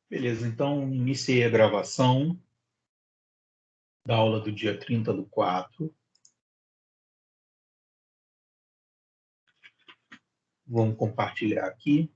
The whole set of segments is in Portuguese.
Beleza, então iniciei a gravação da aula do dia 30/4. Vamos compartilhar aqui.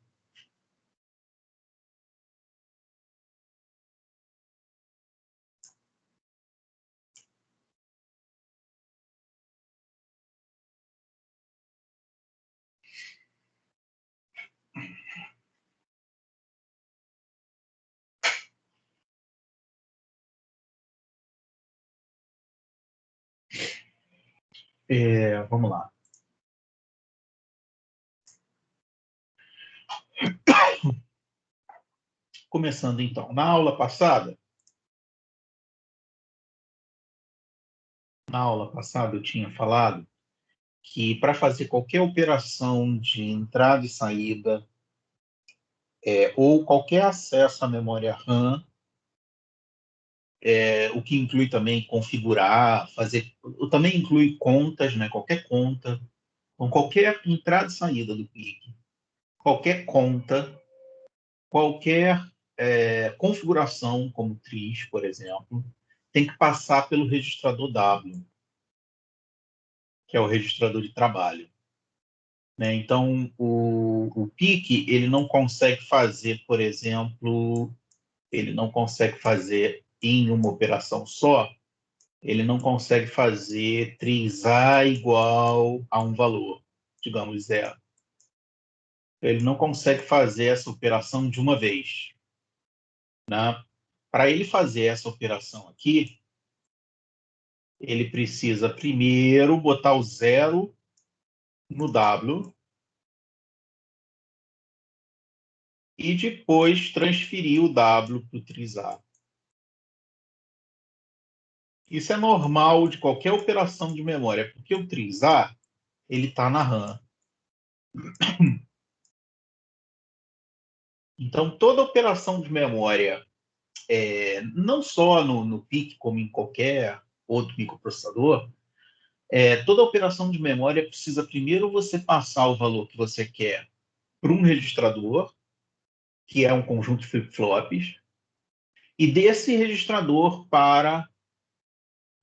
Vamos lá. Começando então. Na aula passada eu tinha falado que para fazer qualquer operação de entrada e saída, ou qualquer acesso à memória RAM, o que inclui também configurar, fazer, também inclui contas, né? Qualquer conta, com qualquer entrada e saída do PIC, qualquer conta, qualquer configuração, como TRIZ, por exemplo, tem que passar pelo registrador W, que é o registrador de trabalho. Né? Então, o PIC, ele não consegue fazer, por exemplo, ele não consegue fazer em uma operação só, ele não consegue fazer TRIZ A igual a um valor, digamos, 0. Ele não consegue fazer essa operação de uma vez. Né? Para ele fazer essa operação aqui, ele precisa primeiro botar o 0 no W e depois transferir o W para o TRIZ A. Isso é normal de qualquer operação de memória, porque o TRIZ A ele está na RAM. Então, toda operação de memória, não só no PIC, como em qualquer outro microprocessador, toda operação de memória precisa primeiro você passar o valor que você quer para um registrador, que é um conjunto de flip-flops, e desse registrador para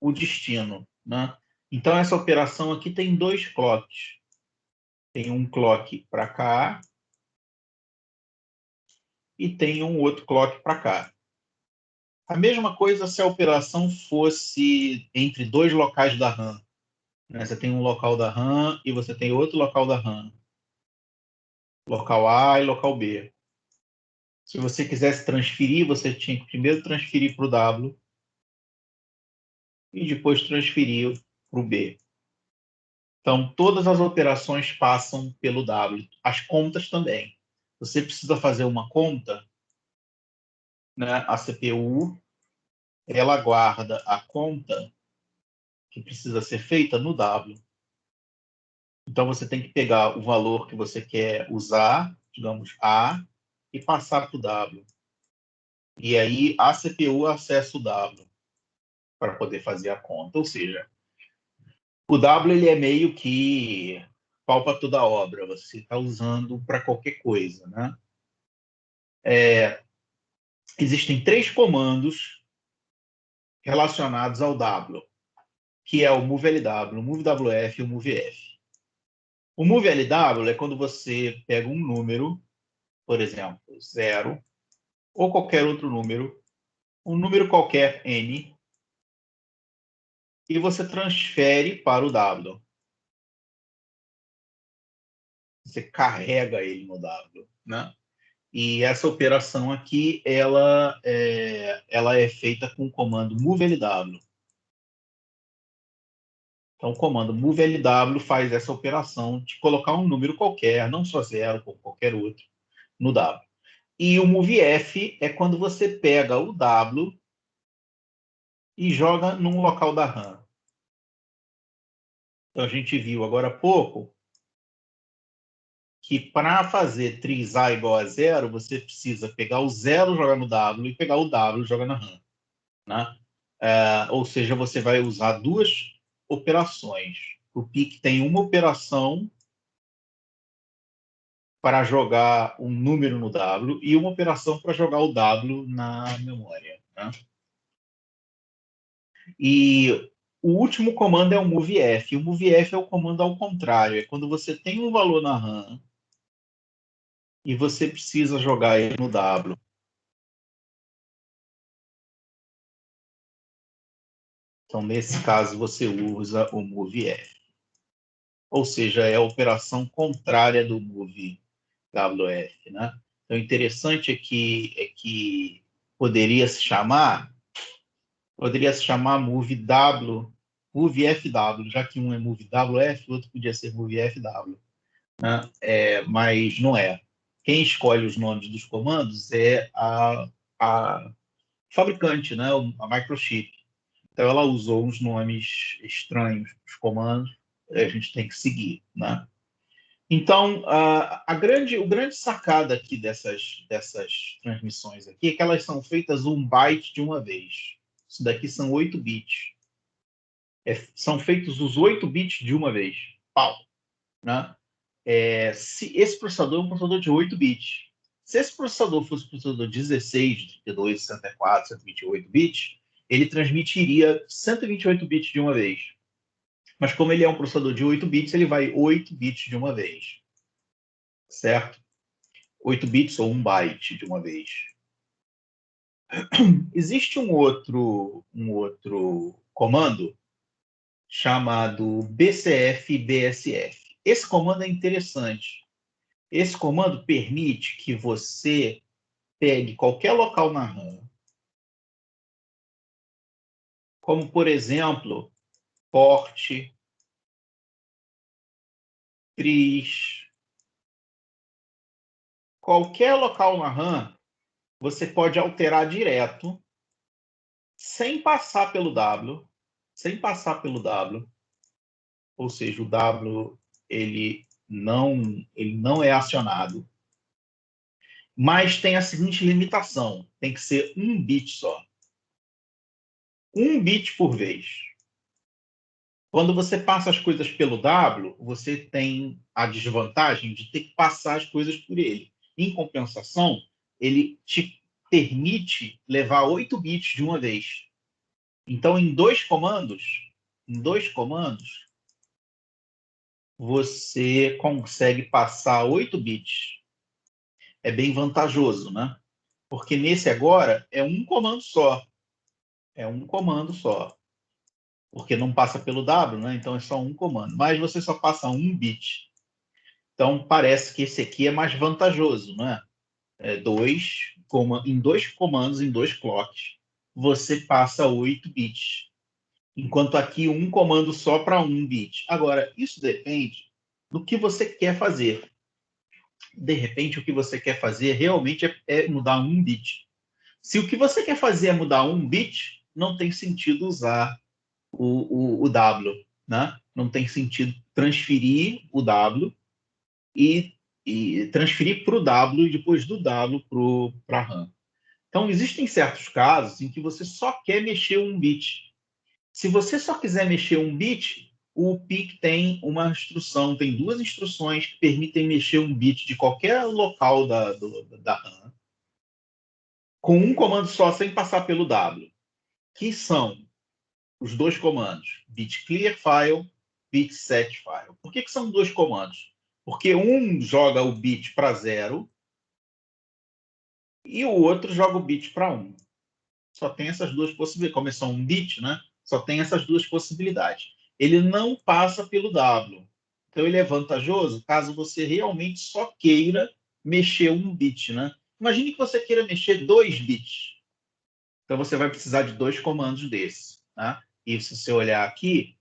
o destino. Né? Então, essa operação aqui tem 2 clocks. Tem um clock para cá e tem um outro clock para cá. A mesma coisa se a operação fosse entre 2 locais da RAM. Né? Você tem um local da RAM e você tem outro local da RAM. Local A e local B. Se você quisesse transferir, você tinha que primeiro transferir para o W e depois transferir para o B. Então, todas as operações passam pelo W. As contas também. Você precisa fazer uma conta, né? A CPU, ela guarda a conta que precisa ser feita no W. Então, você tem que pegar o valor que você quer usar, digamos, A, e passar para o W. E aí, a CPU acessa o W para poder fazer a conta. Ou seja, o W ele é meio que pau para toda obra. Você está usando para qualquer coisa, né? Existem 3 comandos relacionados ao W, que é o moveLW, o moveWF e o movef. O moveLW é quando você pega um número, por exemplo, 0, ou qualquer outro número, um número qualquer, N, e você transfere para o W. Você carrega ele no W, né? E essa operação aqui, ela é feita com o comando moveLW. Então, o comando moveLW faz essa operação de colocar um número qualquer, não só 0, como qualquer outro, no W. E o movef é quando você pega o W e joga num local da RAM. Então, a gente viu agora há pouco que para fazer TRIZ A igual a 0, você precisa pegar o 0, jogar no W, e pegar o W e jogar na RAM. Né? Ou seja, você vai usar 2 operações. O PIC tem uma operação para jogar um número no W e uma operação para jogar o W na memória, né? E o último comando é o MoveF. O MoveF é o comando ao contrário. É quando você tem um valor na RAM e você precisa jogar ele no W. Então, nesse caso, você usa o MoveF. Ou seja, é a operação contrária do MoveWF, né? Então, o interessante é que poderia se chamar MoveFW, já que um é MoveWF, o outro podia ser MoveFW, né? Mas não é. Quem escolhe os nomes dos comandos é a fabricante, né? A Microchip. Então, ela usou uns nomes estranhos para os comandos, a gente tem que seguir, né? Então, o grande sacada aqui dessas transmissões aqui é que elas são feitas um byte de uma vez. Isso daqui são 8 bits. São feitos os 8 bits de uma vez. Pau, né? Se esse processador é um processador de 8 bits. Se esse processador fosse um processador de 16, 32, 64, 128 bits, ele transmitiria 128 bits de uma vez. Mas como ele é um processador de 8 bits, ele vai 8 bits de uma vez. Certo? 8 bits ou 1 byte de uma vez. Existe um outro comando chamado BCF-BSF. Esse comando é interessante. Esse comando permite que você pegue qualquer local na RAM, como, por exemplo, porte, tris, qualquer local na RAM, você pode alterar direto, sem passar pelo W, ou seja, o W ele não é acionado, mas tem a seguinte limitação: tem que ser um bit só. Um bit por vez. Quando você passa as coisas pelo W, você tem a desvantagem de ter que passar as coisas por ele. Em compensação, ele te permite levar 8 bits de uma vez. Então, em dois comandos, você consegue passar 8 bits. É bem vantajoso, né? Porque nesse agora é um comando só. É um comando só. Porque não passa pelo W, né? Então é só um comando. Mas você só passa um bit. Então parece que esse aqui é mais vantajoso, né? Em dois comandos, em dois clocks, você passa 8 bits. Enquanto aqui um comando só para um bit. Agora, isso depende do que você quer fazer. De repente, o que você quer fazer realmente é mudar um bit. Se o que você quer fazer é mudar um bit, não tem sentido usar o W, né? Não tem sentido transferir o W e transferir para o W e depois do W para a RAM. Então, existem certos casos em que você só quer mexer um bit. Se você só quiser mexer um bit, o PIC tem duas instruções que permitem mexer um bit de qualquer local da RAM com um comando só, sem passar pelo W, que são os dois comandos, bit clear file, bit set file. Por que são dois comandos? Porque um joga o bit para 0 e o outro joga o bit para 1. Só tem essas duas possibilidades. Como é só um bit, né? Só tem essas duas possibilidades. Ele não passa pelo W. Então ele é vantajoso caso você realmente só queira mexer um bit, né? Imagine que você queira mexer 2 bits. Então você vai precisar de dois comandos desses, né? E se você olhar aqui,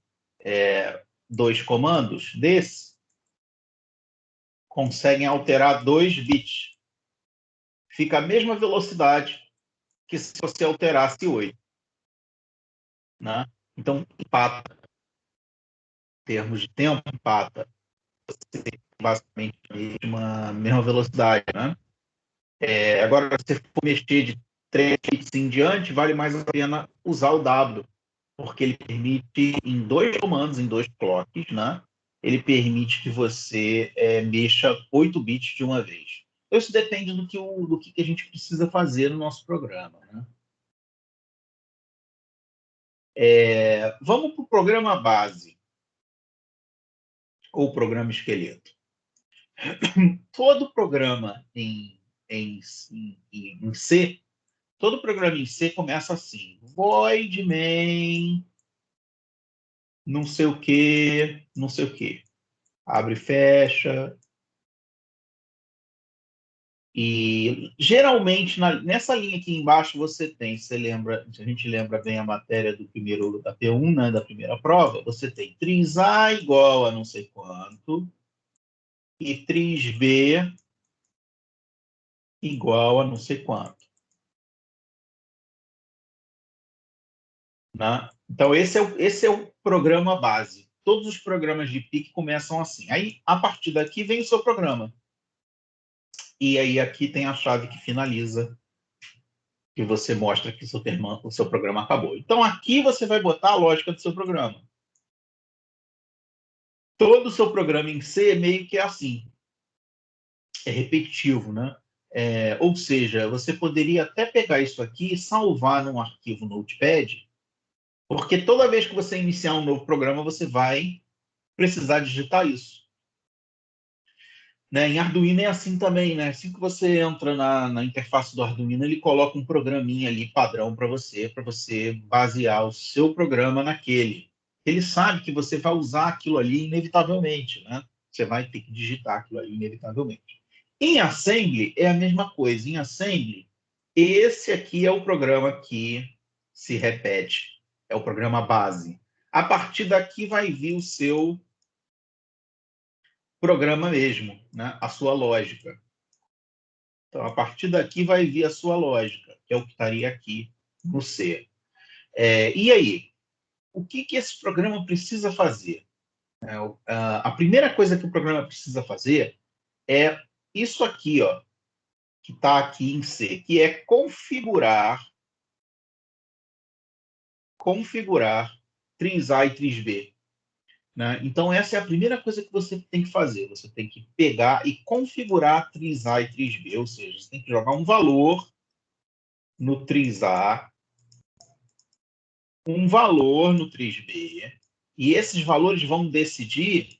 dois comandos desses conseguem alterar 2 bits. Fica a mesma velocidade que se você alterasse 8. Né? Então, empata. Em termos de tempo, empata. Você tem basicamente a mesma velocidade. Né? Agora, se você for mexer de 3 bits em diante, vale mais a pena usar o W, porque ele permite em dois comandos, em dois clocks, né? ele permite que você mexa 8 bits de uma vez. Então, isso depende do que a gente precisa fazer no nosso programa, né? Vamos para o programa base, ou programa esqueleto. Todo programa em C, todo programa em C começa assim: void main, não sei o que, não sei o que. Abre e fecha. E geralmente nessa linha aqui embaixo você tem, se a gente lembra bem a matéria do primeiro da P1, né, da primeira prova, você tem tris A igual a não sei quanto e tris B igual a não sei quanto, né? Então esse é o programa base. Todos os programas de PIC começam assim. Aí a partir daqui vem o seu programa. E aí aqui tem a chave que finaliza, que você mostra que o seu programa acabou. Então, aqui você vai botar a lógica do seu programa. Todo o seu programa em C meio que é assim. É repetitivo, né? Ou seja, você poderia até pegar isso aqui e salvar num arquivo Notepad, porque toda vez que você iniciar um novo programa, você vai precisar digitar isso. Né? Em Arduino é assim também, né? Assim que você entra na interface do Arduino, ele coloca um programinha ali padrão para você basear o seu programa naquele. Ele sabe que você vai usar aquilo ali inevitavelmente, né? Você vai ter que digitar aquilo ali inevitavelmente. Em Assembly é a mesma coisa. Em Assembly, esse aqui é o programa que se repete. É o programa base. A partir daqui vai vir o seu programa mesmo, né? A sua lógica. Então, a partir daqui vai vir a sua lógica, que é o que estaria aqui no C. E aí, o que esse programa precisa fazer? A primeira coisa que o programa precisa fazer é isso aqui, ó, que está aqui em C, que é configurar tris A e tris B. Né? Então, essa é a primeira coisa que você tem que fazer. Você tem que pegar e configurar tris A e tris B, ou seja, você tem que jogar um valor no tris A, um valor no tris B, e esses valores vão decidir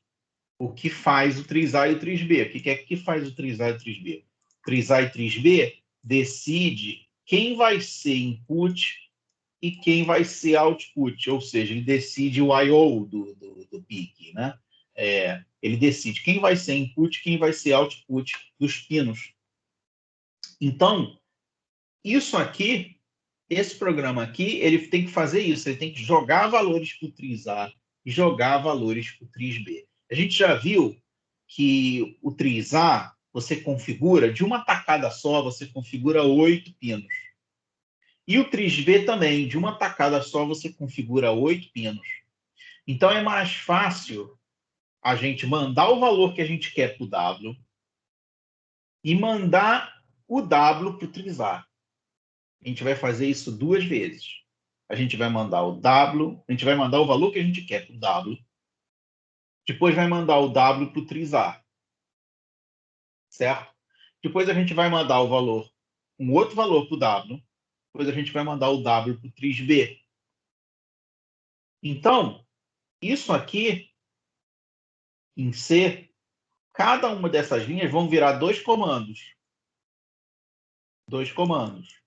o que faz o tris A e o tris B. O que faz o tris A e o tris B? O tris A e tris B decide quem vai ser input e quem vai ser output, ou seja, ele decide o I/O do PIC, né? Ele decide quem vai ser input, quem vai ser output dos pinos. Então, isso aqui, esse programa aqui, ele tem que fazer isso, ele tem que jogar valores para o tris A e jogar valores para o tris B. A gente já viu que o tris A, você configura, de uma tacada só, você configura 8 pinos. E o tris B também, de uma tacada só, você configura 8 pinos. Então, é mais fácil a gente mandar o valor que a gente quer para o W e mandar o W para o tris A. A gente vai fazer isso 2 vezes. A gente vai mandar o W, a gente vai mandar o valor que a gente quer para o W, depois vai mandar o W para o tris A, certo? Depois a gente vai mandar o valor, um outro valor para o W, depois a gente vai mandar o W para o tris B. Então, isso aqui, em C, cada uma dessas linhas vão virar 2 comandos. 2 comandos.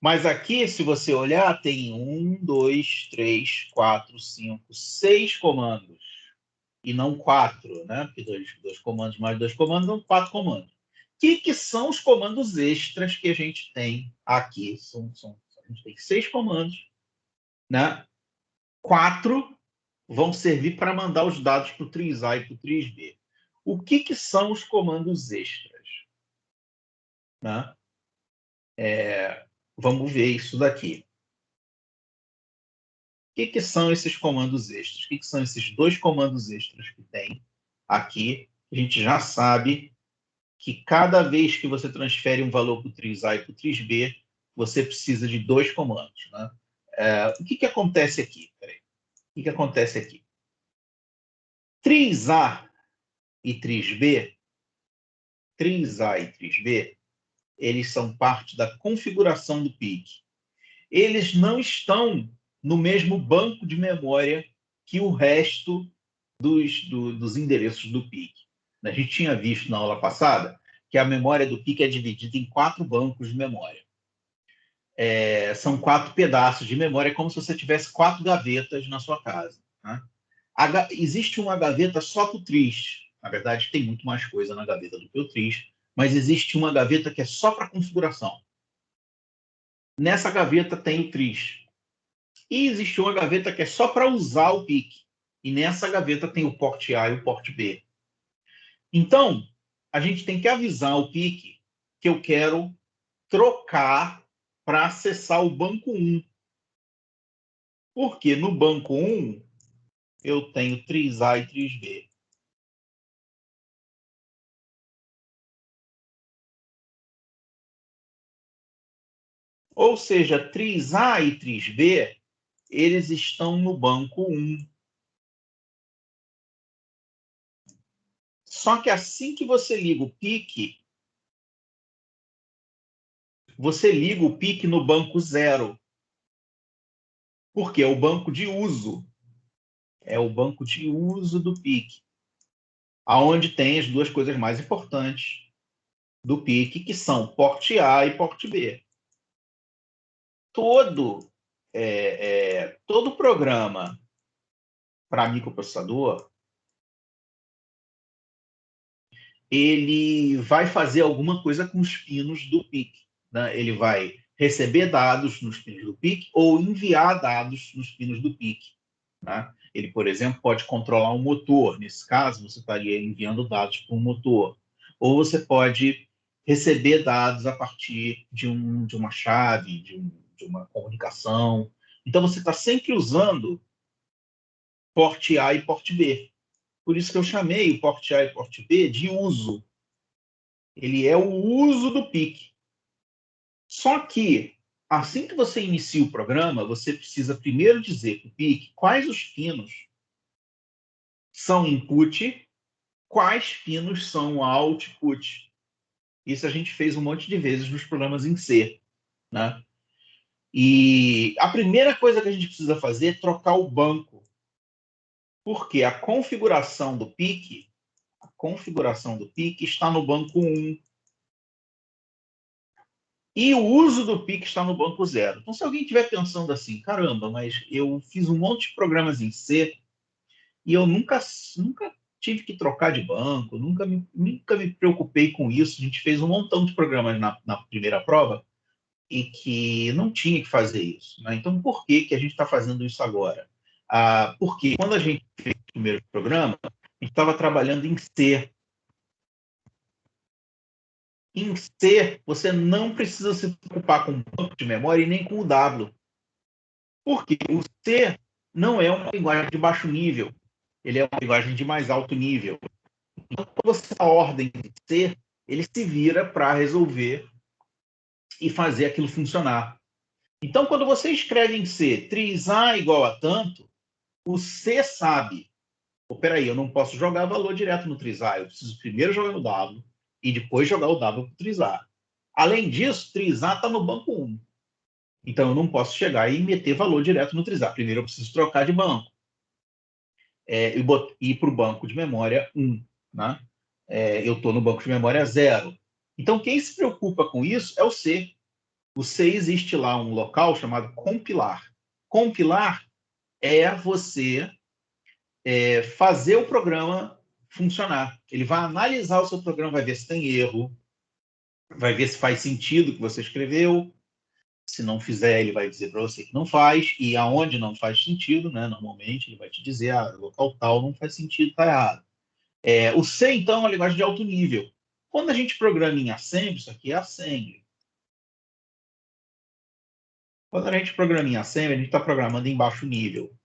Mas aqui, se você olhar, tem 1, 2, 3, 4, 5, 6 comandos. E não 4, né? Porque dois comandos mais 2 comandos são 4 comandos. O que são os comandos extras que a gente tem aqui? A gente tem 6 comandos, né? 4 vão servir para mandar os dados para o tris A e para o tris B. O que são os comandos extras? Né? Vamos ver isso daqui. O que são esses comandos extras? O que são esses 2 comandos extras que tem aqui? A gente já sabe que cada vez que você transfere um valor para o tris A e para o tris B, você precisa de 2 comandos. Né? O que acontece aqui? Peraí. O que acontece aqui? Tris A e Tris B, eles são parte da configuração do PIC. Eles não estão no mesmo banco de memória que o resto dos endereços do PIC. A gente tinha visto na aula passada que a memória do PIC é dividida em 4 bancos de memória. São 4 pedaços de memória, como se você tivesse 4 gavetas na sua casa. Né? Existe uma gaveta só para o TRIS. Na verdade, tem muito mais coisa na gaveta do que o TRIS, mas existe uma gaveta que é só para configuração. Nessa gaveta tem o TRIS. E existe uma gaveta que é só para usar o PIC. E nessa gaveta tem o porte A e o porte B. Então, a gente tem que avisar o PIC que eu quero trocar para acessar o banco 1. Porque no banco 1 eu tenho TRIS A e TRIS B. Ou seja, TRIS A e TRIS B, eles estão no banco 1. Só que assim que você liga o PIC, você liga o PIC no banco 0. Porque é o banco de uso. É o banco de uso do PIC. Aonde tem as duas coisas mais importantes do PIC, que são porte A e porte B. Todo programa para microprocessador, ele vai fazer alguma coisa com os pinos do PIC. Né? Ele vai receber dados nos pinos do PIC ou enviar dados nos pinos do PIC. Né? Ele, por exemplo, pode controlar um motor. Nesse caso, você estaria enviando dados para um motor. Ou você pode receber dados a partir de uma chave, de uma comunicação. Então, você está sempre usando porte A e porte B. Por isso que eu chamei o porte A e porte B de uso. Ele é o uso do PIC. Só que, assim que você inicia o programa, você precisa primeiro dizer para o PIC quais os pinos são input, quais pinos são output. Isso a gente fez um monte de vezes nos programas em C. Né? E a primeira coisa que a gente precisa fazer é trocar o banco. Porque a configuração do PIC está no banco 1. E o uso do PIC está no banco 0. Então, se alguém estiver pensando assim, caramba, mas eu fiz um monte de programas em C e eu nunca tive que trocar de banco, nunca me preocupei com isso. A gente fez um montão de programas na primeira prova e que não tinha que fazer isso. Né? Então, por que a gente está fazendo isso agora? Porque quando a gente fez o primeiro programa, a gente estava trabalhando em C. Em C, você não precisa se preocupar com o banco de memória e nem com o W. Porque o C não é uma linguagem de baixo nível, ele é uma linguagem de mais alto nível. Então, quando você dá ordem de C, ele se vira para resolver e fazer aquilo funcionar. Então, quando você escreve em C, tris A igual a tanto, o C sabe, peraí, eu não posso jogar valor direto no tris A, eu preciso primeiro jogar no W e depois jogar o W para o tris A. Além disso, tris A está no banco 1. Então, eu não posso chegar e meter valor direto no tris A. Primeiro, eu preciso trocar de banco. E ir para o banco de memória 1. Né? Eu estou no banco de memória 0. Então, quem se preocupa com isso é o C. O C existe lá um local chamado compilar. Compilar é você fazer o programa funcionar. Ele vai analisar o seu programa, vai ver se tem erro, vai ver se faz sentido o que você escreveu. Se não fizer, ele vai dizer para você que não faz, e aonde não faz sentido, né, normalmente, ele vai te dizer, local tal não faz sentido, está errado. O C, então, é uma linguagem de alto nível. Quando a gente programa em assembly, isso aqui é assembly. Quando a gente programa em assembly, a gente está programando em baixo nível.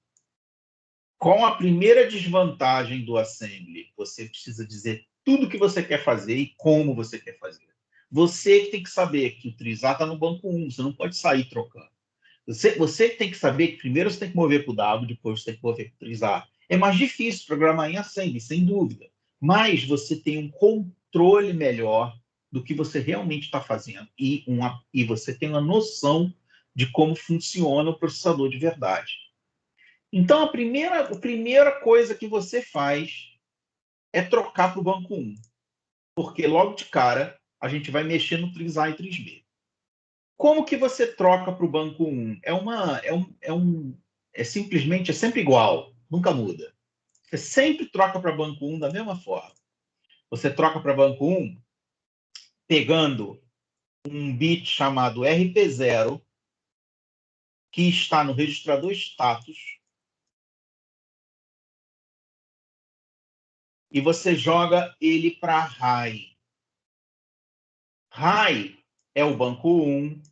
Com a primeira desvantagem do assembly, você precisa dizer tudo o que você quer fazer e como você quer fazer. Você que tem que saber que o tris A está no banco 1, você não pode sair trocando. Você tem que saber que primeiro você tem que mover para o W, depois você tem que mover para o 3A. É mais difícil programar em Assembly, sem dúvida. Mas você tem um controle melhor do que você realmente está fazendo. E você tem uma noção de como funciona o processador de verdade. Então, a primeira coisa que você faz é trocar para o banco 1. Porque logo de cara, a gente vai mexer no 3A e 3B. Como que você troca para o banco 1? É sempre igual, nunca muda. Você sempre troca para banco 1 da mesma forma. Você troca para banco 1 pegando um bit chamado RP0, que está no registrador status, e você joga ele para high. High é o banco 1,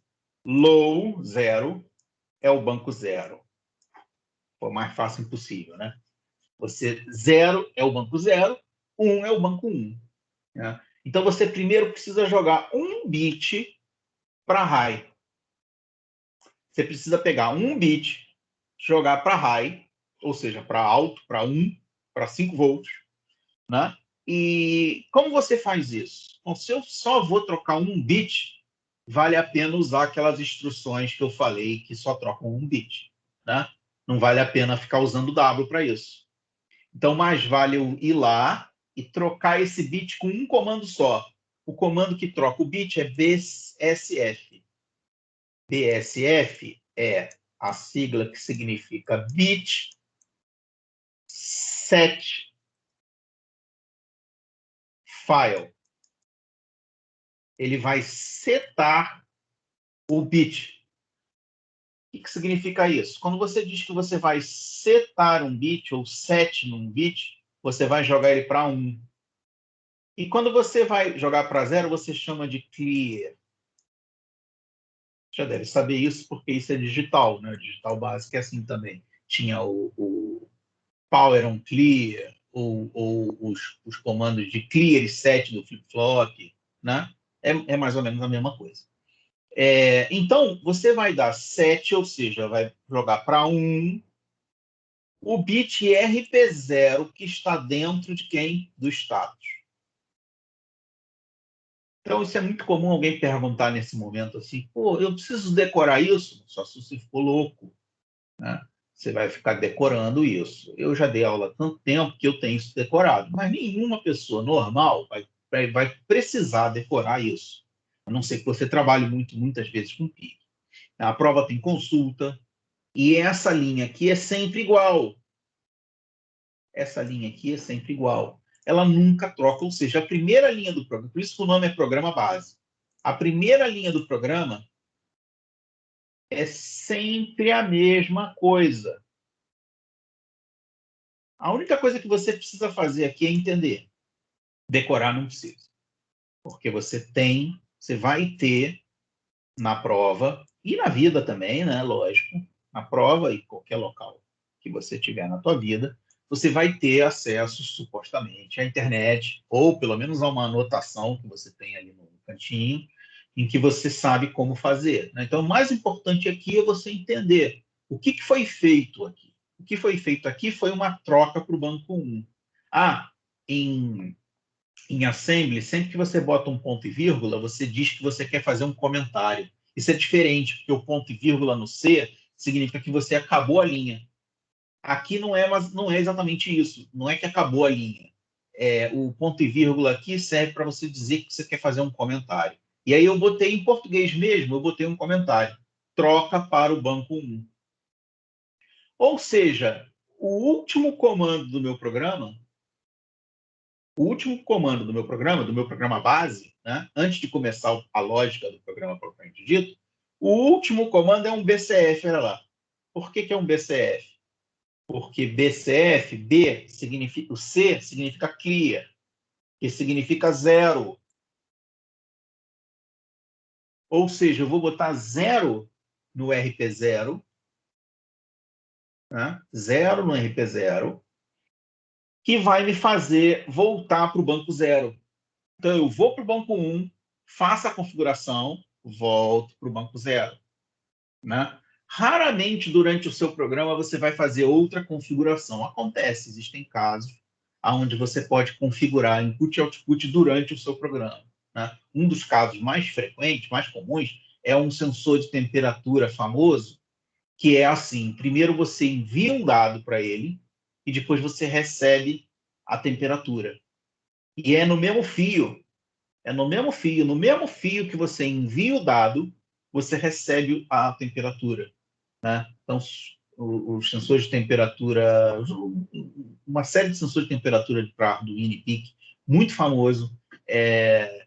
low, 0, é o banco 0. Foi o mais fácil impossível, né? 0 é o banco 0, 1 é o banco 1. Né? Então, você primeiro precisa jogar um bit para high. Você precisa pegar um bit, jogar para high, ou seja, para alto, para 1, para 5 volts. Né? E como você faz isso? Bom, se eu só vou trocar um bit, vale a pena usar aquelas instruções que eu falei que só trocam um bit. Né? Não vale a pena ficar usando W para isso. Então, mais vale eu ir lá e trocar esse bit com um comando só. O comando que troca o bit é BSF. BSF é a sigla que significa bit set file. Ele vai setar o bit. O que significa isso? Quando você diz que você vai setar um bit ou set num bit, você vai jogar ele para 1. E quando você vai jogar para 0, você chama de clear. Já deve saber isso, porque isso é digital, né? Digital básico é assim também. Tinha o power on clear, ou os comandos de clear e set do flip-flop, né? É mais ou menos a mesma coisa. Então, você vai dar set, ou seja, vai jogar para 1, o bit RP0 que está dentro de quem? Do status. Então, isso é muito comum alguém perguntar nesse momento assim, pô, eu preciso decorar isso? Só se você ficou louco, né? Você vai ficar decorando isso. Eu já dei aula há tanto tempo que eu tenho isso decorado, mas nenhuma pessoa normal vai precisar decorar isso. A não ser que você trabalhe muitas vezes com PIC. A prova tem consulta, e essa linha aqui é sempre igual. Essa linha aqui é sempre igual. Ela nunca troca, ou seja, a primeira linha do programa, por isso que o nome é programa base. A primeira linha do programa é sempre a mesma coisa. A única coisa que você precisa fazer aqui é entender. Decorar não precisa. Porque você vai ter na prova, e na vida também, né? Lógico, na prova e qualquer local que você tiver na tua vida, você vai ter acesso, supostamente, à internet, ou pelo menos a uma anotação que você tem ali no cantinho, em que você sabe como fazer. Né? Então, o mais importante aqui é você entender o que foi feito aqui. O que foi feito aqui foi uma troca para o banco 1. Em Assembly, sempre que você bota um ponto e vírgula, você diz que você quer fazer um comentário. Isso é diferente, porque o ponto e vírgula no C significa que você acabou a linha. Aqui não é exatamente isso. Não é que acabou a linha. O ponto e vírgula aqui serve para você dizer que você quer fazer um comentário. E aí eu botei em português mesmo, eu botei um comentário. Troca para o banco 1. Ou seja, o último comando do meu programa, do meu programa base, né, antes de começar a lógica do programa propriamente dito, o último comando é um BCF, olha lá. Por que é um BCF? Porque BCF, B significa, o C significa clear, que significa 0. Ou seja, eu vou botar 0 no RP0, né? 0 no RP0, que vai me fazer voltar para o banco 0. Então, eu vou para o banco 1, faço a configuração, volto para o banco 0. Né? Raramente, durante o seu programa, você vai fazer outra configuração. Acontece, existem casos onde você pode configurar input e output durante o seu programa, né? Um dos casos mais frequentes, mais comuns, é um sensor de temperatura famoso, que é assim: primeiro você envia um dado para ele e depois você recebe a temperatura. E é no mesmo fio, no mesmo fio que você envia o dado, você recebe a temperatura, né? Então, os sensores de temperatura, uma série de sensores de temperatura para Arduino e PIC, muito famoso,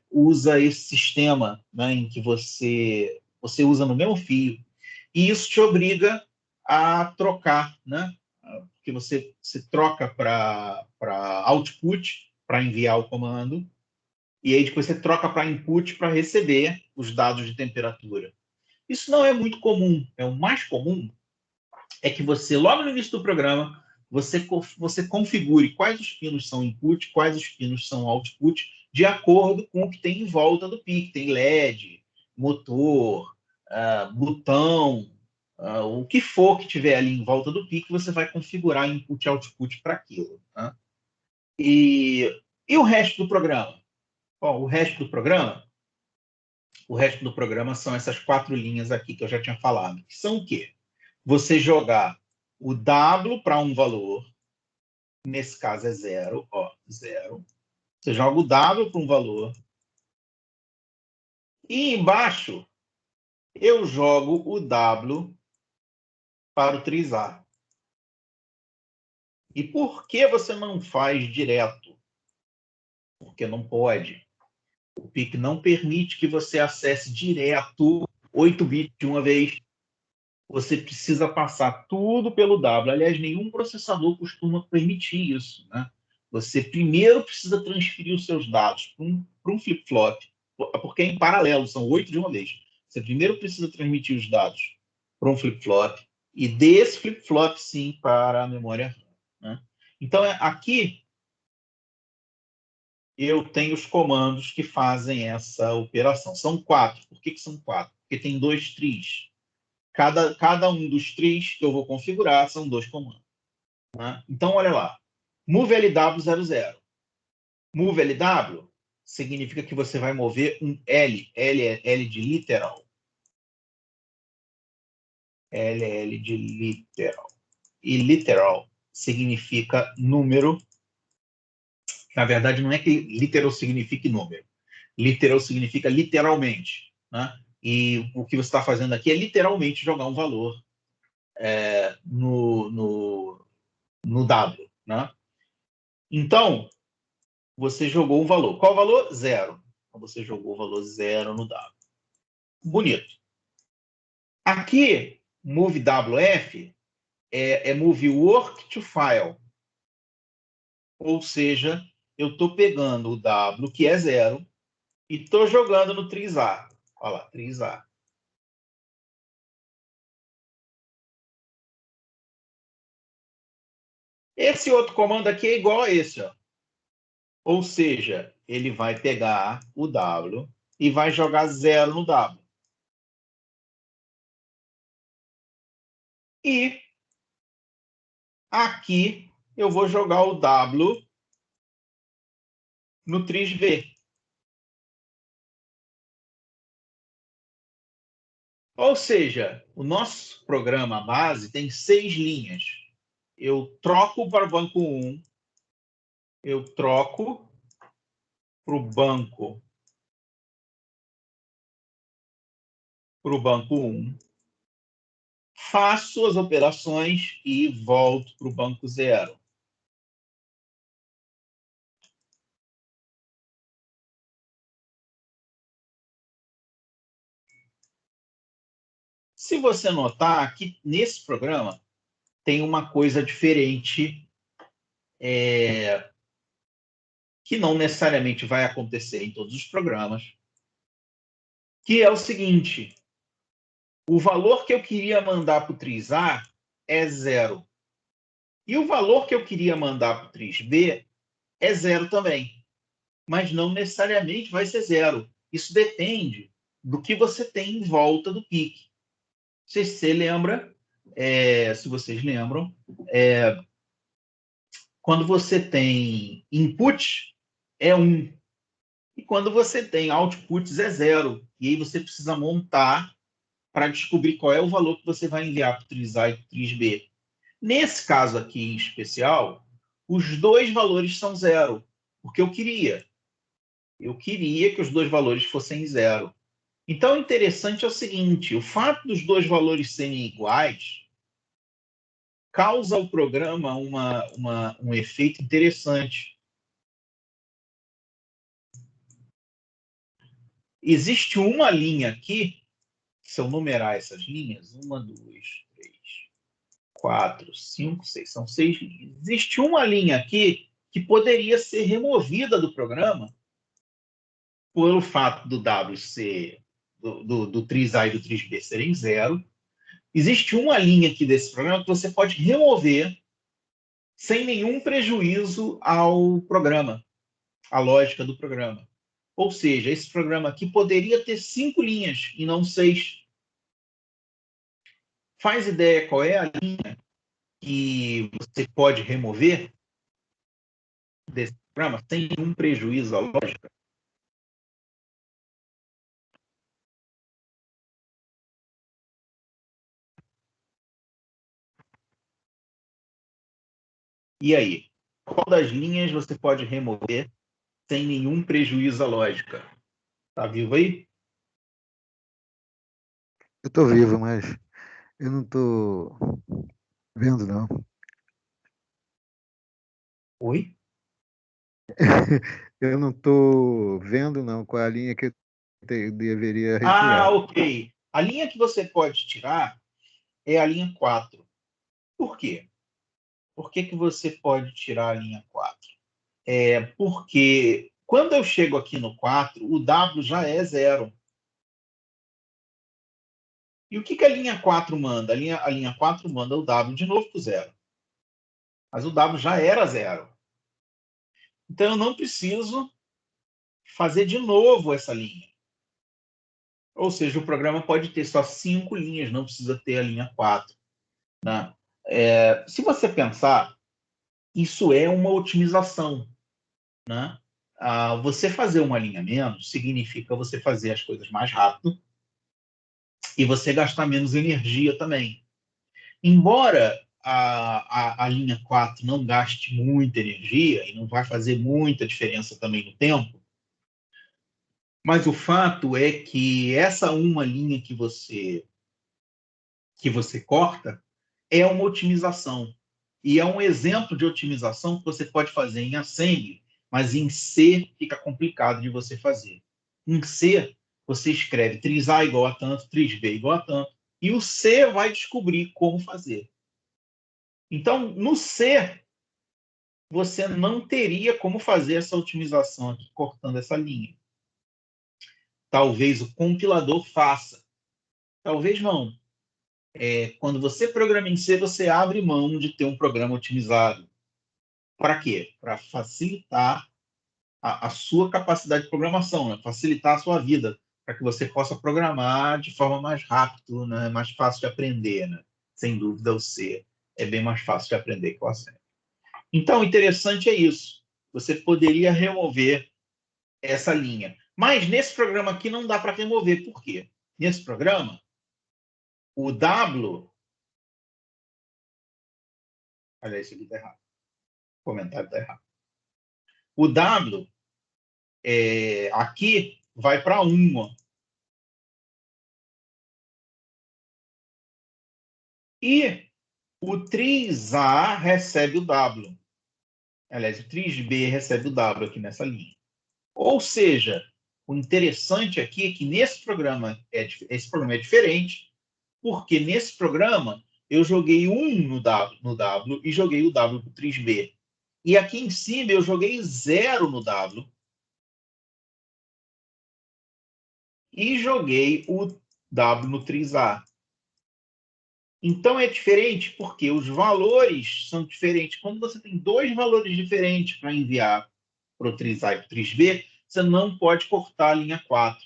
usa esse sistema, né, em que você usa no mesmo fio, e isso te obriga a trocar, né? Porque você troca para output, para enviar o comando, e aí depois você troca para input para receber os dados de temperatura. Isso não é muito comum. O mais comum é que você, logo no início do programa, você configure quais os pinos são input, quais os pinos são output, de acordo com o que tem em volta do PIC. Tem LED, motor, botão, o que for que tiver ali em volta do PIC, você vai configurar input e output para aquilo. Tá? E o resto do programa? Bom, o resto do programa são essas 4 linhas aqui que eu já tinha falado. Que são o quê? Você jogar o W para um valor, nesse caso é 0, ó, 0. Você joga o W para um valor. E embaixo, eu jogo o W para o trisar. E por que você não faz direto? Porque não pode. O PIC não permite que você acesse direto 8 bits de uma vez. Você precisa passar tudo pelo W. Aliás, nenhum processador costuma permitir isso, né? Você primeiro precisa transferir os seus dados para um flip-flop, porque é em paralelo, são 8 de uma vez. Você primeiro precisa transmitir os dados para um flip-flop, e desse flip-flop, sim, para a memória RAM, né? Então, aqui eu tenho os comandos que fazem essa operação. São 4. Por que são 4? Porque tem 2 tris. Cada um dos tris que eu vou configurar são 2 comandos. Né? Então, olha lá. Move LW00. Move LW significa que você vai mover um L. L é L de literal. L é L de literal. E literal significa número. Na verdade, não é que literal signifique número. Literal significa literalmente. Né? E o que você está fazendo aqui é literalmente jogar um valor no W. Né? Então, você jogou um valor. Qual o valor? 0. Então, você jogou o valor 0 no W. Bonito. Aqui, move WF é move work to file. Ou seja, eu estou pegando o W, que é 0, e estou jogando no trisar. Olha lá, trisar. Esse outro comando aqui é igual a esse, ó. Ou seja, ele vai pegar o W e vai jogar 0 no W. E aqui eu vou jogar o W no tris V. Ou seja, o nosso programa base tem 6 linhas. Eu troco para o banco 1, eu troco para o banco 1, faço as operações e volto para o banco 0. Se você notar, aqui nesse programa tem uma coisa diferente, que não necessariamente vai acontecer em todos os programas, que é o seguinte: o valor que eu queria mandar para o trisar é 0. E o valor que eu queria mandar para o tris B é 0 também. Mas não necessariamente vai ser 0. Isso depende do que você tem em volta do PIC. Se você lembra, se vocês lembram, quando você tem input, é 1. E quando você tem outputs, é 0. E aí você precisa montar para descobrir qual é o valor que você vai enviar para o tris A e para o tris B. Nesse caso aqui em especial, os dois valores são 0, porque eu queria que os dois valores fossem 0. Então, o interessante é o seguinte, o fato dos dois valores serem iguais causa ao programa um efeito interessante. Existe uma linha aqui, se eu numerar essas linhas, 1, 2, 3, 4, 5, 6, são 6 linhas. Existe uma linha aqui que poderia ser removida do programa pelo fato do W ser, do tris A e do tris B serem 0. Existe uma linha aqui desse programa que você pode remover sem nenhum prejuízo ao programa, à lógica do programa. Ou seja, esse programa aqui poderia ter 5 linhas e não 6. Faz ideia qual é a linha que você pode remover desse programa sem nenhum prejuízo à lógica? E aí? Qual das linhas você pode remover sem nenhum prejuízo à lógica? Tá vivo aí? Eu tô vivo, mas eu não tô vendo, não. Oi? Eu não tô vendo, não, qual é a linha que eu deveria Ah, retirar. ok. A linha que você pode tirar é a linha 4. Por quê? Por que você pode tirar a linha 4? Porque quando eu chego aqui no 4, o W já é 0. E o que a linha 4 manda? A linha 4 manda o W de novo para o 0. Mas o W já era 0. Então eu não preciso fazer de novo essa linha. Ou seja, o programa pode ter só 5 linhas, não precisa ter a linha 4. Né? Se você pensar, isso é uma otimização. Né? Você fazer uma linha menos significa você fazer as coisas mais rápido e você gastar menos energia também. Embora a linha 4 não gaste muita energia e não vai fazer muita diferença também no tempo, mas o fato é que essa uma linha que você corta é uma otimização. E é um exemplo de otimização que você pode fazer em Assembly, mas em C fica complicado de você fazer. Em C, você escreve tris A igual a tanto, tris B igual a tanto, e o C vai descobrir como fazer. Então, no C, você não teria como fazer essa otimização aqui, cortando essa linha. Talvez o compilador faça. Talvez não. Quando você programa em C, você abre mão de ter um programa otimizado. Para quê? Para facilitar a sua capacidade de programação, né? Facilitar a sua vida, para que você possa programar de forma mais rápida, né? Mais fácil de aprender. Né? Sem dúvida, o C é bem mais fácil de aprender que o Assembly. Então, o interessante é isso. Você poderia remover essa linha. Mas nesse programa aqui não dá para remover. Por quê? Nesse programa, o W. Olha, isso aqui está errado. O comentário está errado. O W aqui vai para 1. E o tris A recebe o W. Aliás, o tris B recebe o W aqui nessa linha. Ou seja, o interessante aqui é que esse programa é diferente, porque nesse programa eu joguei 1 no W e joguei o W para o tris B. E aqui em cima eu joguei 0 no W e joguei o W no tris A. Então é diferente porque os valores são diferentes. Quando você tem dois valores diferentes para enviar para o tris A e para o tris B, você não pode cortar a linha 4.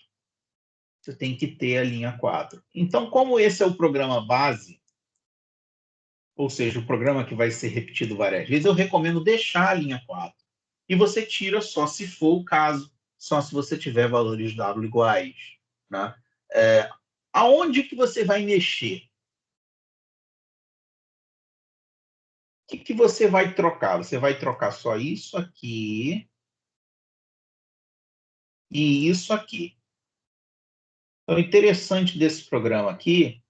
você tem que ter a linha 4. Então, como esse é o programa base, ou seja, o programa que vai ser repetido várias vezes, eu recomendo deixar a linha 4. E você tira só se for o caso, só se você tiver valores W iguais. Né? Aonde que você vai mexer? O que você vai trocar? Você vai trocar só isso aqui e isso aqui. Então, o interessante desse programa aqui,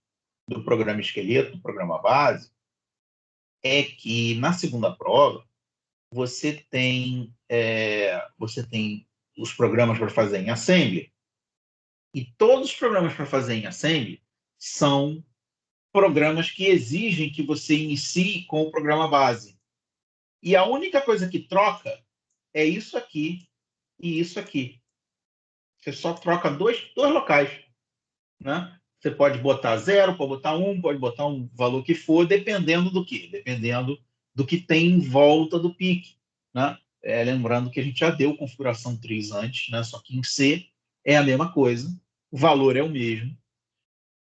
do programa esqueleto, do programa base, é que na segunda prova você tem os programas para fazer em assembly, e todos os programas para fazer em assembly são programas que exigem que você inicie com o programa base. E a única coisa que troca é isso aqui e isso aqui. Você só troca dois locais. Né? Você pode botar 0, pode botar 1, pode botar um valor que for, dependendo do quê? Dependendo do que tem em volta do pique. Né? Lembrando que a gente já deu configuração 3 antes, né? Só que em C é a mesma coisa, o valor é o mesmo,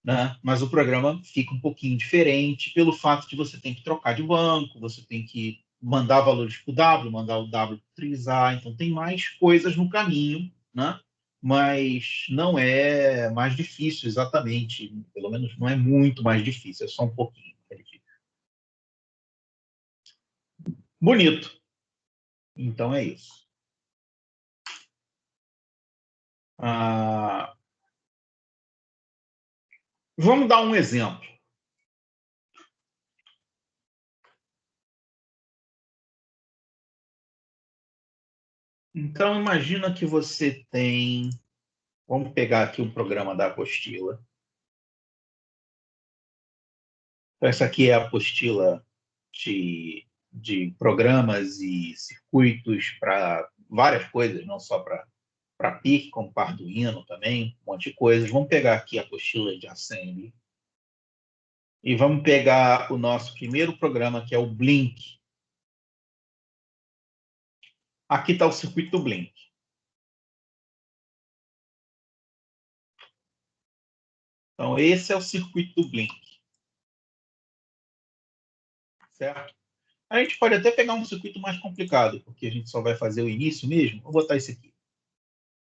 né? Mas o programa fica um pouquinho diferente pelo fato de você ter que trocar de banco, você tem que mandar valores para o W, mandar o W para 3A, então tem mais coisas no caminho, né? Mas não é mais difícil exatamente, pelo menos não é muito mais difícil, é só um pouquinho mais difícil. Bonito. Então é isso. Vamos dar um exemplo. Então, imagina que você tem... Vamos pegar aqui um programa da apostila. Essa aqui é a apostila de programas e circuitos para várias coisas, não só para PIC, como para Arduino também, um monte de coisas. Vamos pegar aqui a apostila de Assembly e vamos pegar o nosso primeiro programa, que é o Blink. Aqui está o circuito do Blink. Então, esse é o circuito do Blink. Certo? A gente pode até pegar um circuito mais complicado, porque a gente só vai fazer o início mesmo. Vou botar esse aqui.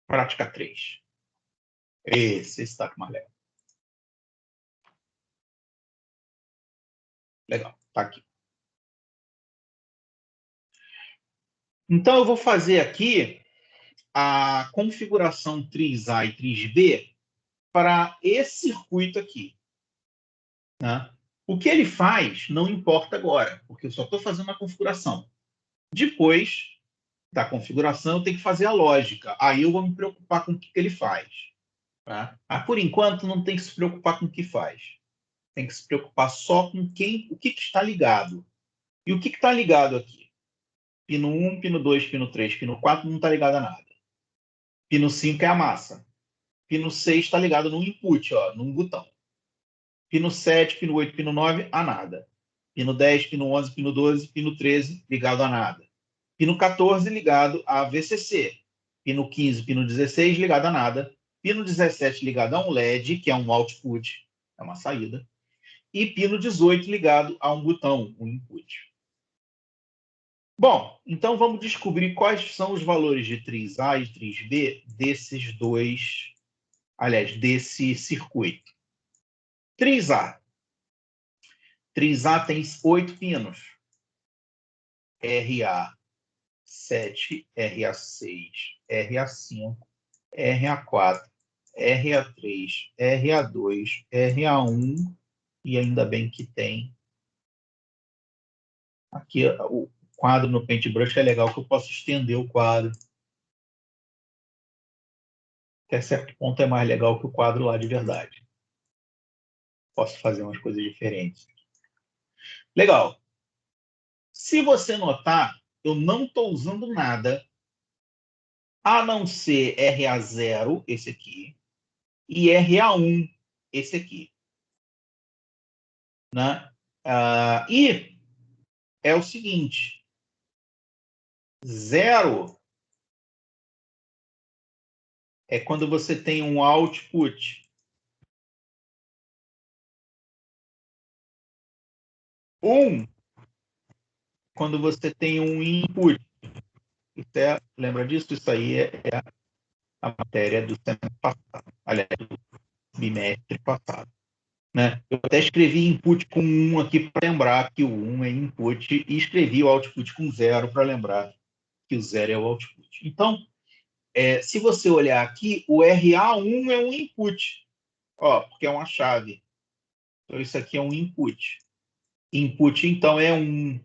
Prática 3. Esse está mais legal. Legal, tá aqui. Então, eu vou fazer aqui a configuração 3A e 3B para esse circuito aqui. Né? O que ele faz não importa agora, porque eu só estou fazendo a configuração. Depois da configuração, eu tenho que fazer a lógica. Aí eu vou me preocupar com o que ele faz. Tá? Por enquanto, não tem que se preocupar com o que faz. Tem que se preocupar só com o que está ligado. E o que está ligado aqui? Pino 1, pino 2, pino 3, pino 4 não está ligado a nada. Pino 5 é a massa. Pino 6 está ligado num input, ó, num botão. Pino 7, pino 8, pino 9, a nada. Pino 10, pino 11, pino 12, pino 13, ligado a nada. Pino 14, ligado a VCC. Pino 15, pino 16, ligado a nada. Pino 17, ligado a um LED, que é um output, é uma saída. E pino 18, ligado a um botão, um input. Bom, então vamos descobrir quais são os valores de 3A e 3B desses dois, aliás, desse circuito. 3A. 3A tem 8 pinos. RA7, RA6, RA5, RA4, RA3, RA2, RA1 e ainda bem que tem aqui o quadro no Paintbrush é legal que eu posso estender o quadro. Até certo ponto é mais legal que o quadro lá de verdade. Posso fazer umas coisas diferentes. Legal. Se você notar, eu não estou usando nada a não ser RA0, esse aqui, e RA1, esse aqui. Né? E é o seguinte, 0 é quando você tem um output. Quando você tem um input. Lembra disso? Isso aí é a matéria do semestre passado. Aliás, do bimestre passado. Né? Eu até escrevi input com 1 aqui para lembrar que o 1 é input e escrevi o output com 0 para lembrar que o 0 é o output. Então, se você olhar aqui, o RA1 é um input, porque é uma chave. Então, isso aqui é um input. Input, então, é 1.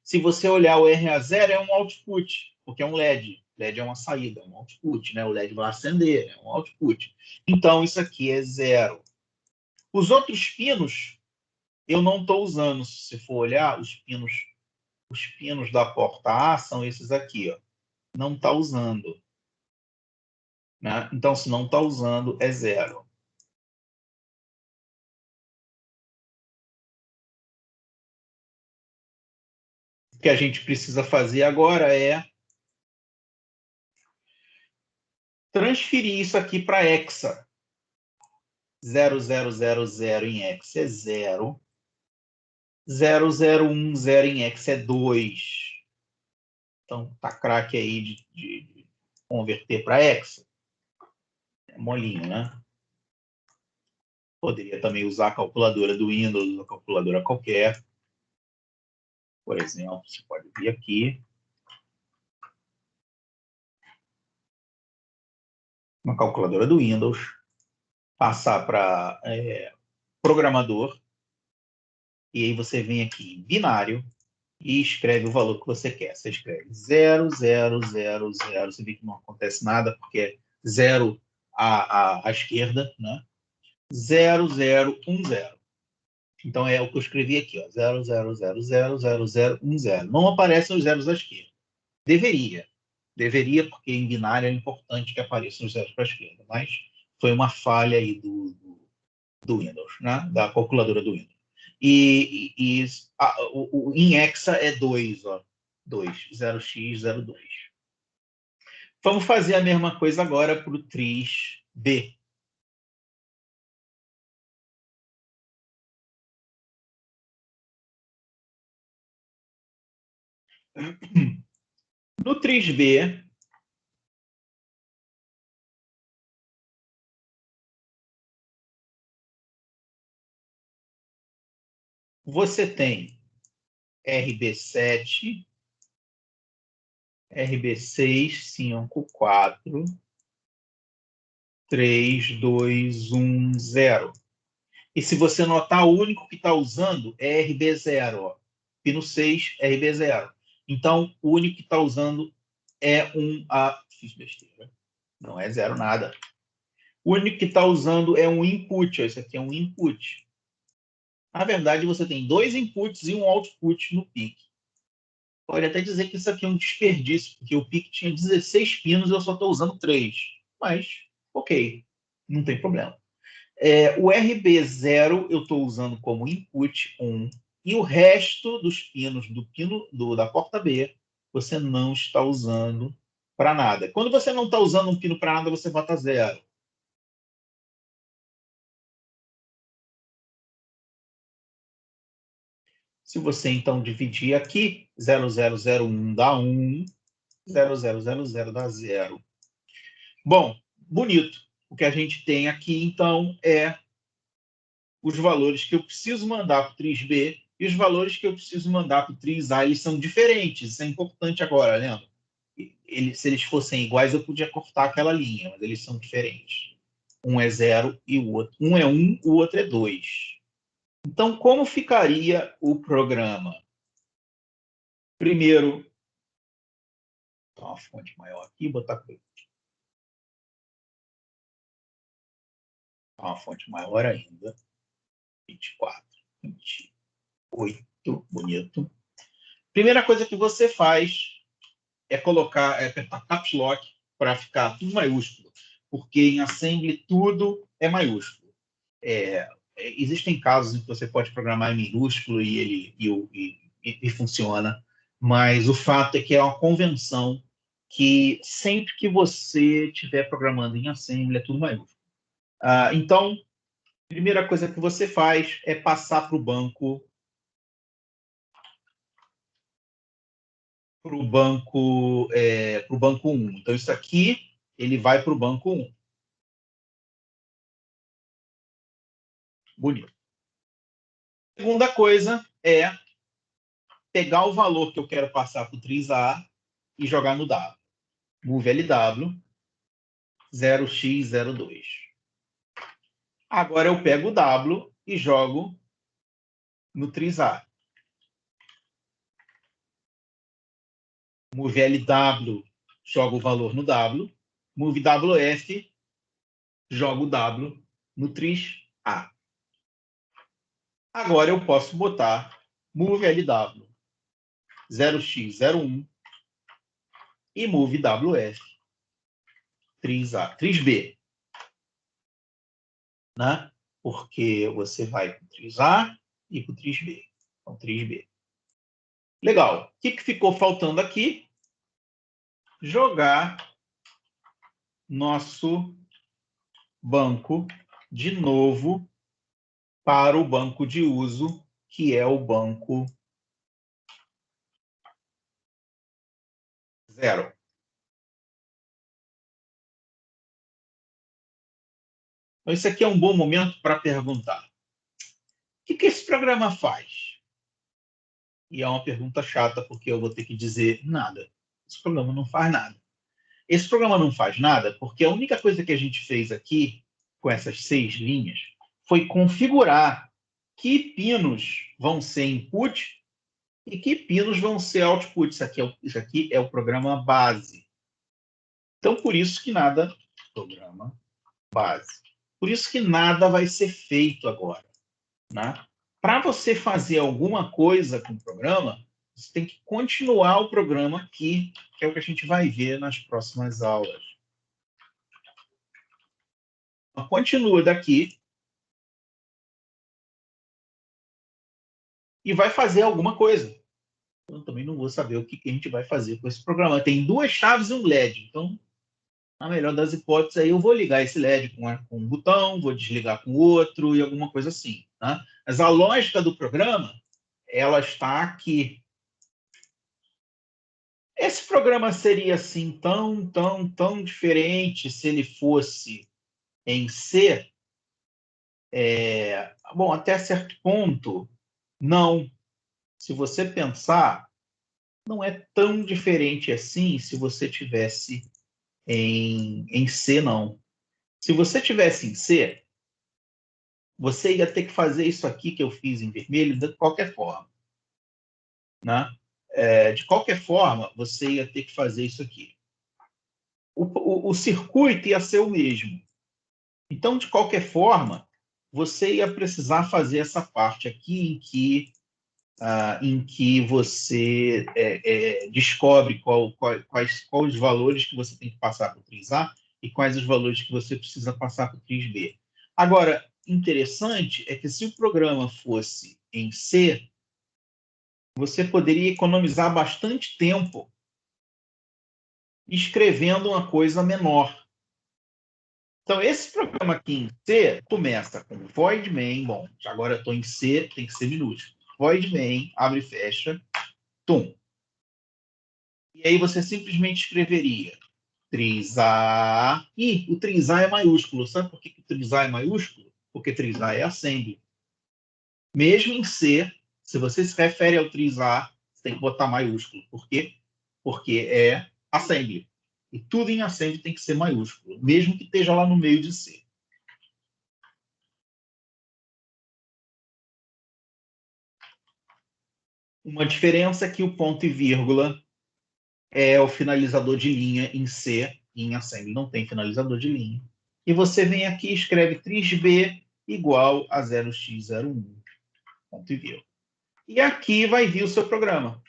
Se você olhar o RA0, é um output, porque é um LED. LED é uma saída, é um output, né? O LED vai acender, é um output. Então, isso aqui é 0. Os outros pinos, eu não estou usando. Se você for olhar, os pinos da porta A são esses aqui. Não está usando. Né? Então, se não está usando, é 0. O que a gente precisa fazer agora é transferir isso aqui para hexa. 0000 em hexa é 0. 0010 em hexa é 2. Então, tá craque aí de converter para hexa. É molinho, né? Poderia também usar a calculadora do Windows, uma calculadora qualquer. Por exemplo, você pode vir aqui. Uma calculadora do Windows. Passar para programador. E aí você vem aqui em binário e escreve o valor que você quer. Você escreve 0, 0, 0, 0. Você vê que não acontece nada, porque é 0 à esquerda, né? 0, 0, 1, 0. Então é o que eu escrevi aqui, ó, 0, 0, 0, 0, 0, 0, 1, 0. Não aparecem os zeros à esquerda. Deveria. Deveria, porque em binário é importante que apareçam os zeros para a esquerda. Mas foi uma falha aí do Windows, né? Da calculadora do Windows. Em hexa é 2, ó. 2, 0x, 02. Vamos fazer a mesma coisa agora para o tris B. No tris B, você tem RB7, RB6, 5, 4, 3, 2, 1, 0. E se você notar, o único que está usando é RB0. Ó. Pino 6, RB0. Então, o único que está usando é um... fiz besteira. Não é 0 nada. O único que está usando é um input. Ó. Esse aqui é um input. Na verdade, você tem 2 inputs e um output no PIC. Pode até dizer que isso aqui é um desperdício, porque o PIC tinha 16 pinos e eu só estou usando 3. Mas, ok, não tem problema. O RB0 eu estou usando como input 1, e o resto dos pinos da porta B você não está usando para nada. Quando você não está usando um pino para nada, você bota 0. Se você, então, dividir aqui, 0001 dá 1, 0000 dá 0. Bom, bonito. O que a gente tem aqui, então, é os valores que eu preciso mandar para o tris B e os valores que eu preciso mandar para o tris A, eles são diferentes. Isso é importante agora, lembra? Se eles fossem iguais, eu podia cortar aquela linha, mas eles são diferentes. Um é 0 e o outro. Um é 1, o outro é 2. Então, como ficaria o programa? Primeiro, botar uma fonte maior aqui, botar uma fonte maior ainda. 24, 28, bonito. Primeira coisa que você faz é apertar caps lock para ficar tudo maiúsculo, porque em assembly tudo é maiúsculo. Existem casos em que você pode programar em minúsculo e funciona, mas o fato é que é uma convenção que sempre que você estiver programando em Assembly, é tudo maiúsculo. Então, a primeira coisa que você faz é passar para o banco para o banco 1. Então, isso aqui, ele vai para o banco 1. Bonito. Segunda coisa é pegar o valor que eu quero passar para o TRIZ-A e jogar no W. Move LW 0x02. Agora eu pego o W e jogo no TRIZ-A. Move LW, joga o valor no W. Move WF, joga o W no TRIZ-A. Agora eu posso botar move LW 0x01 e move WF TRIZ-A, TRIZ-B. Né? Porque você vai para o TRIZ-A e para o TRIZ-B. Então, TRIZ-B. Legal. O que ficou faltando aqui? Jogar nosso banco de novo para o banco de uso, que é o banco 0. Então, esse aqui é um bom momento para perguntar. O que esse programa faz? E é uma pergunta chata, porque eu vou ter que dizer nada. Esse programa não faz nada. Esse programa não faz nada porque a única coisa que a gente fez aqui, com essas 6 linhas, foi configurar que pinos vão ser input e que pinos vão ser output. Isso aqui é o programa base. Então, por isso que nada... Programa base. Por isso que nada vai ser feito agora. Né? Para você fazer alguma coisa com o programa, você tem que continuar o programa aqui, que é o que a gente vai ver nas próximas aulas. Então, continua daqui e vai fazer alguma coisa. Eu também não vou saber o que a gente vai fazer com esse programa. Tem 2 chaves e um LED. Então, na melhor das hipóteses, aí eu vou ligar esse LED com um botão, vou desligar com o outro e alguma coisa assim. Tá? Mas a lógica do programa, ela está aqui. Esse programa seria assim tão diferente se ele fosse em C? Bom, até certo ponto, não. Se você pensar, não é tão diferente assim se você tivesse em C, não. Se você tivesse em C, você ia ter que fazer isso aqui que eu fiz em vermelho de qualquer forma. Né? De qualquer forma, você ia ter que fazer isso aqui. O circuito ia ser o mesmo. Então, de qualquer forma, você ia precisar fazer essa parte aqui em que você descobre quais os valores que você tem que passar para o TRIZ-A e quais os valores que você precisa passar para o TRIZ-B. Agora, interessante é que se o programa fosse em C, você poderia economizar bastante tempo escrevendo uma coisa menor. Então, esse programa aqui em C começa com void main. Bom, agora eu estou em C, tem que ser minúsculo. Void main, abre e fecha, tum. E aí você simplesmente escreveria TRIZ-A. E o TRIZ-A é maiúsculo. Sabe por que o TRIZ-A é maiúsculo? Porque TRIZ-A é assembly. Mesmo em C, se você se refere ao TRIZ-A, você tem que botar maiúsculo. Por quê? Porque é assembly. E tudo em assembly tem que ser maiúsculo, mesmo que esteja lá no meio de C. Uma diferença é que o ponto e vírgula é o finalizador de linha em C, e em assembly não tem finalizador de linha. E você vem aqui e escreve TRIZ-B igual a 0x01, ponto e vírgula. E aqui vai vir o seu programa.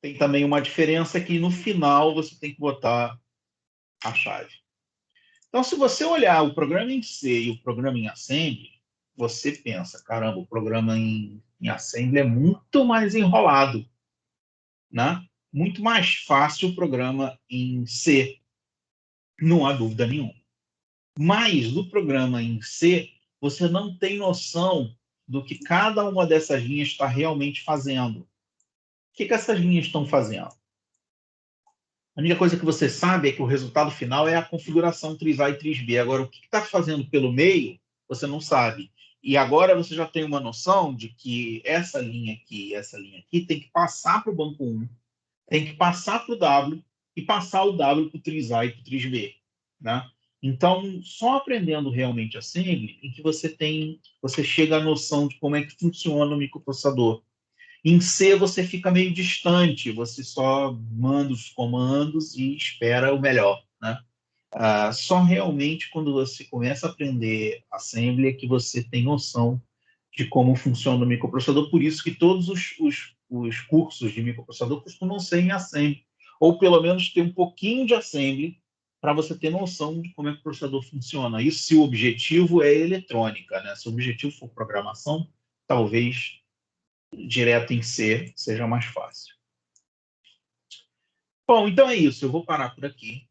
Tem também uma diferença que no final você tem que botar a chave. Então, se você olhar o programa em C e o programa em Assembly, você pensa, caramba, o programa em Assembly é muito mais enrolado, né? Muito mais fácil o programa em C, não há dúvida nenhuma. Mas no programa em C, você não tem noção do que cada uma dessas linhas está realmente fazendo. O que essas linhas estão fazendo? A única coisa que você sabe é que o resultado final é a configuração 3A e 3B. Agora, o que está fazendo pelo meio, você não sabe. E agora você já tem uma noção de que essa linha aqui e essa linha aqui tem que passar para o banco 1, tem que passar para o W e passar o W para o 3A e para o 3B. Né? Então, só aprendendo realmente Assembly em que você chega à noção de como é que funciona o microprocessador. Em C, você fica meio distante, você só manda os comandos e espera o melhor. Né? Só realmente quando você começa a aprender Assembly é que você tem noção de como funciona o microprocessador. Por isso que todos os cursos de microprocessador costumam ser em Assembly, ou pelo menos ter um pouquinho de Assembly para você ter noção de como é que o processador funciona. Isso se o objetivo é eletrônica, né? Se o objetivo for programação, talvez direto em C seja mais fácil. Bom, então é isso. Eu vou parar por aqui.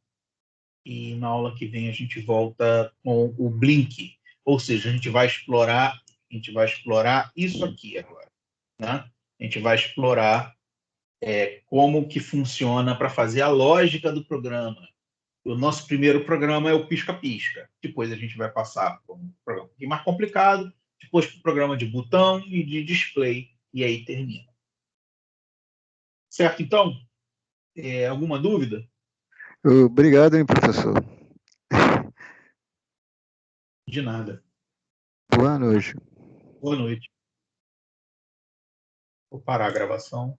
E na aula que vem a gente volta com o Blink. Ou seja, a gente vai explorar isso aqui agora. Né? A gente vai explorar como que funciona para fazer a lógica do programa. O nosso primeiro programa é o pisca-pisca. Depois a gente vai passar para um programa um pouquinho mais complicado, depois para o programa de botão e de display, e aí termina. Certo, então? Alguma dúvida? Obrigado, hein, professor. De nada. Boa noite. Boa noite. Vou parar a gravação.